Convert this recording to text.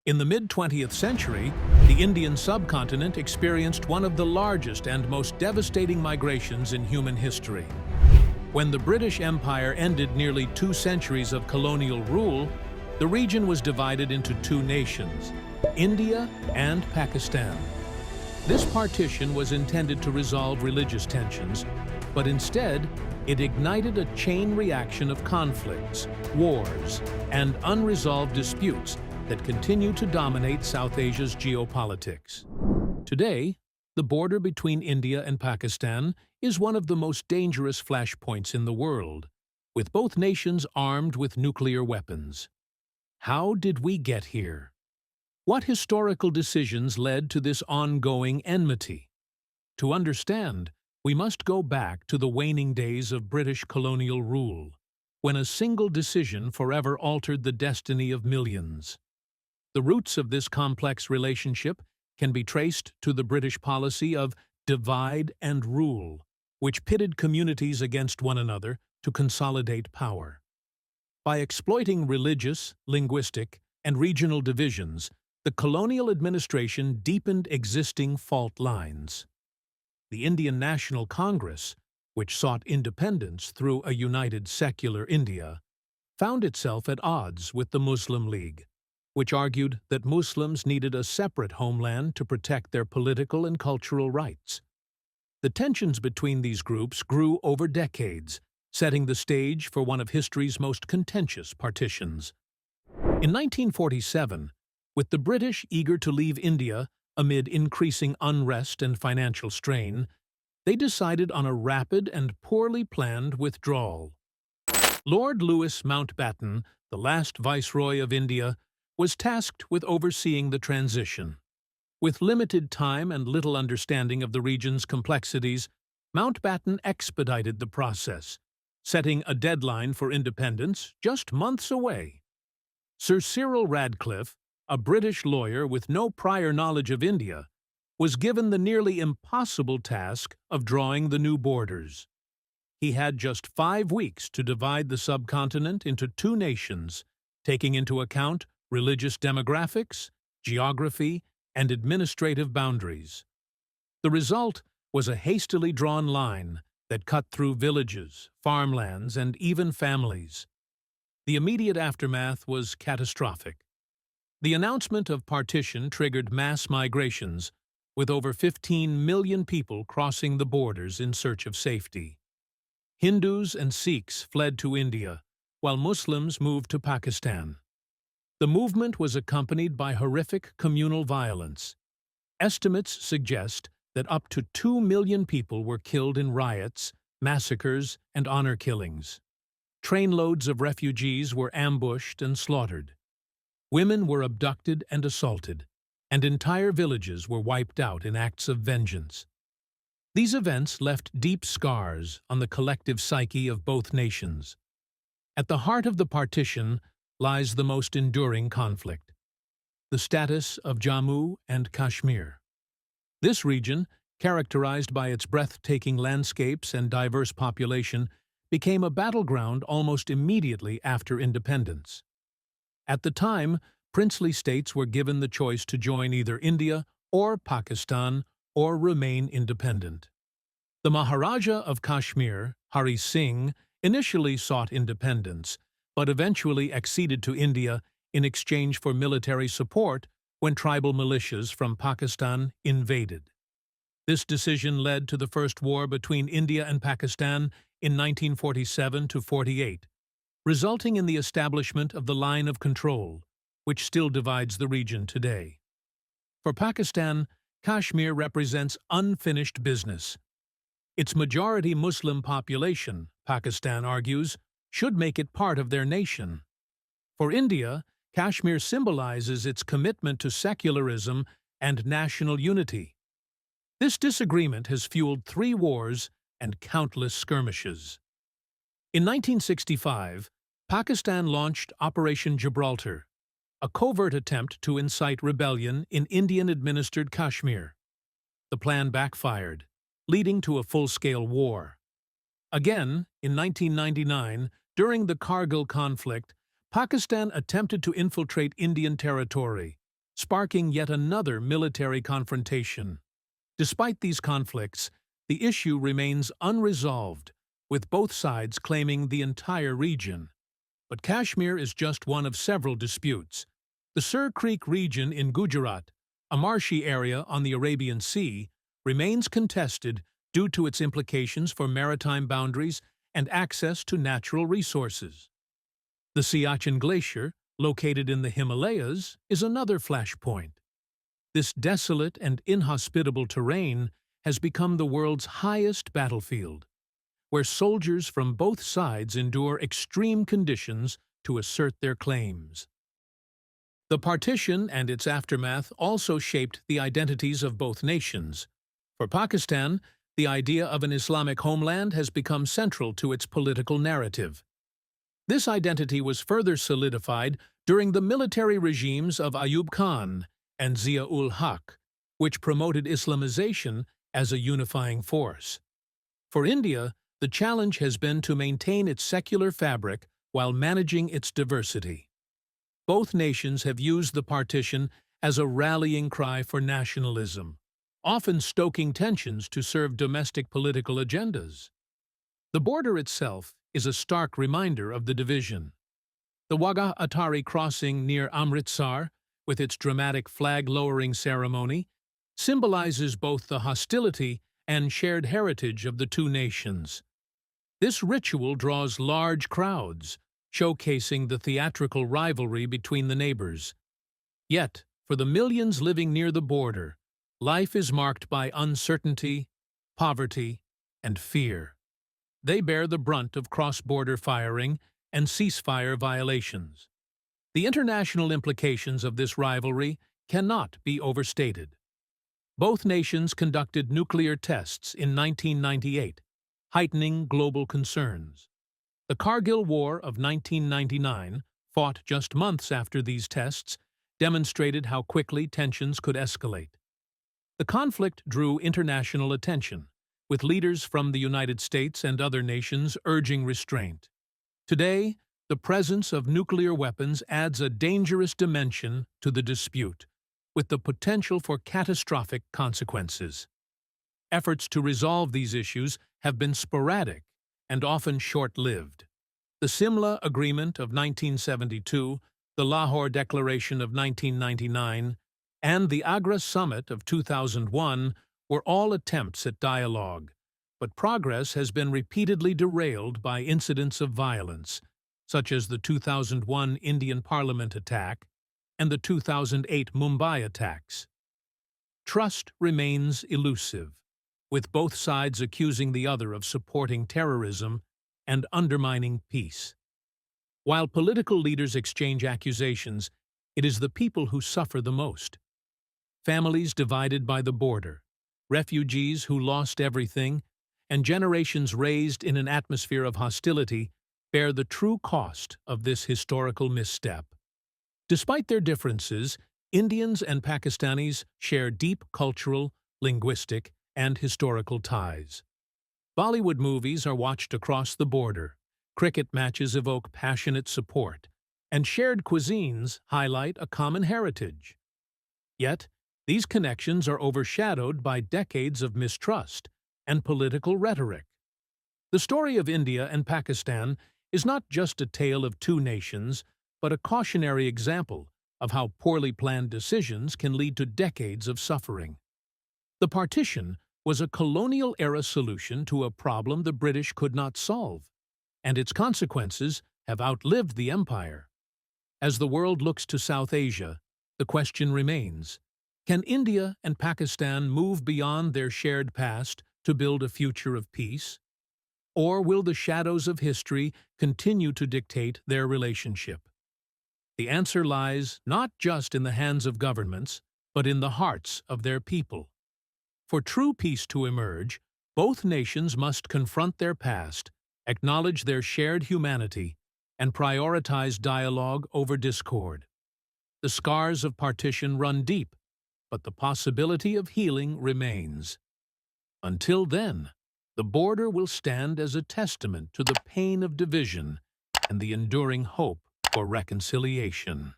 In the mid-20th century, the Indian subcontinent experienced one of the largest and most devastating migrations in human history. When the British Empire ended nearly 2 centuries of colonial rule, the region was divided into 2 nations, India and Pakistan. This partition was intended to resolve religious tensions, but instead, it ignited a chain reaction of conflicts, wars, and unresolved disputes that continue to dominate South Asia's geopolitics. Today, the border between India and Pakistan is one of the most dangerous flashpoints in the world, with both nations armed with nuclear weapons. How did we get here? What historical decisions led to this ongoing enmity? To understand, we must go back to the waning days of British colonial rule, when a single decision forever altered the destiny of millions. The roots of this complex relationship can be traced to the British policy of divide and rule, which pitted communities against one another to consolidate power. By exploiting religious, linguistic, and regional divisions, the colonial administration deepened existing fault lines. The Indian National Congress, which sought independence through a united secular India, found itself at odds with the Muslim League, which argued that Muslims needed a separate homeland to protect their political and cultural rights. The tensions between these groups grew over decades, setting the stage for one of history's most contentious partitions. In 1947, with the British eager to leave India amid increasing unrest and financial strain, they decided on a rapid and poorly planned withdrawal. Lord Louis Mountbatten, the last Viceroy of India, was tasked with overseeing the transition. With limited time and little understanding of the region's complexities, Mountbatten expedited the process, setting a deadline for independence just months away. Sir Cyril Radcliffe, a British lawyer with no prior knowledge of India, was given the nearly impossible task of drawing the new borders. He had just 5 weeks to divide the subcontinent into 2 nations, taking into account religious demographics, geography, and administrative boundaries. The result was a hastily drawn line that cut through villages, farmlands, and even families. The immediate aftermath was catastrophic. The announcement of partition triggered mass migrations, with over 15 million people crossing the borders in search of safety. Hindus and Sikhs fled to India, while Muslims moved to Pakistan. The movement was accompanied by horrific communal violence. Estimates suggest that up to 2 million people were killed in riots, massacres, and honor killings. Trainloads of refugees were ambushed and slaughtered. Women were abducted and assaulted, and entire villages were wiped out in acts of vengeance. These events left deep scars on the collective psyche of both nations. At the heart of the partition lies the most enduring conflict: the status of Jammu and Kashmir. This region, characterized by its breathtaking landscapes and diverse population, became a battleground almost immediately after independence. At the time, princely states were given the choice to join either India or Pakistan or remain independent. The Maharaja of Kashmir, Hari Singh, initially sought independence, but eventually acceded to India in exchange for military support when tribal militias from Pakistan invaded. This decision led to the first war between India and Pakistan in 1947–48, resulting in the establishment of the Line of Control, which still divides the region today. For Pakistan, Kashmir represents unfinished business. Its majority Muslim population, Pakistan argues, should make it part of their nation. For India, Kashmir symbolizes its commitment to secularism and national unity. This disagreement has fueled 3 wars and countless skirmishes. In 1965, Pakistan launched Operation Gibraltar, a covert attempt to incite rebellion in Indian-administered Kashmir. The plan backfired, leading to a full-scale war. Again, in 1999, during the Kargil conflict, Pakistan attempted to infiltrate Indian territory, sparking yet another military confrontation. Despite these conflicts, the issue remains unresolved, with both sides claiming the entire region. But Kashmir is just one of several disputes. The Sur Creek region in Gujarat, a marshy area on the Arabian Sea, remains contested due to its implications for maritime boundaries and access to natural resources. The Siachen Glacier, located in the Himalayas, is another flashpoint. This desolate and inhospitable terrain has become the world's highest battlefield, where soldiers from both sides endure extreme conditions to assert their claims. The partition and its aftermath also shaped the identities of both nations. For Pakistan, the idea of an Islamic homeland has become central to its political narrative. This identity was further solidified during the military regimes of Ayub Khan and Zia-ul-Haq, which promoted Islamization as a unifying force. For India, the challenge has been to maintain its secular fabric while managing its diversity. Both nations have used the partition as a rallying cry for nationalism, often stoking tensions to serve domestic political agendas. The border itself is a stark reminder of the division. The Wagah Atari crossing near Amritsar, with its dramatic flag-lowering ceremony, symbolizes both the hostility and shared heritage of the two nations. This ritual draws large crowds, showcasing the theatrical rivalry between the neighbors. Yet, for the millions living near the border, life is marked by uncertainty, poverty, and fear. They bear the brunt of cross-border firing and ceasefire violations. The international implications of this rivalry cannot be overstated. Both nations conducted nuclear tests in 1998, heightening global concerns. The Kargil War of 1999, fought just months after these tests, demonstrated how quickly tensions could escalate. The conflict drew international attention, with leaders from the United States and other nations urging restraint. Today, the presence of nuclear weapons adds a dangerous dimension to the dispute, with the potential for catastrophic consequences. Efforts to resolve these issues have been sporadic and often short-lived. The Simla Agreement of 1972, the Lahore Declaration of 1999, and the Agra Summit of 2001 were all attempts at dialogue, but progress has been repeatedly derailed by incidents of violence, such as the 2001 Indian Parliament attack and the 2008 Mumbai attacks. Trust remains elusive, with both sides accusing the other of supporting terrorism and undermining peace. While political leaders exchange accusations, it is the people who suffer the most. Families divided by the border, refugees who lost everything, and generations raised in an atmosphere of hostility bear the true cost of this historical misstep. Despite their differences, Indians and Pakistanis share deep cultural, linguistic, and historical ties. Bollywood movies are watched across the border, cricket matches evoke passionate support, and shared cuisines highlight a common heritage. Yet, these connections are overshadowed by decades of mistrust and political rhetoric. The story of India and Pakistan is not just a tale of two nations, but a cautionary example of how poorly planned decisions can lead to decades of suffering. The partition was a colonial-era solution to a problem the British could not solve, and its consequences have outlived the empire. As the world looks to South Asia, the question remains: can India and Pakistan move beyond their shared past to build a future of peace? Or will the shadows of history continue to dictate their relationship? The answer lies not just in the hands of governments, but in the hearts of their people. For true peace to emerge, both nations must confront their past, acknowledge their shared humanity, and prioritize dialogue over discord. The scars of partition run deep, but the possibility of healing remains. Until then, the border will stand as a testament to the pain of division and the enduring hope for reconciliation.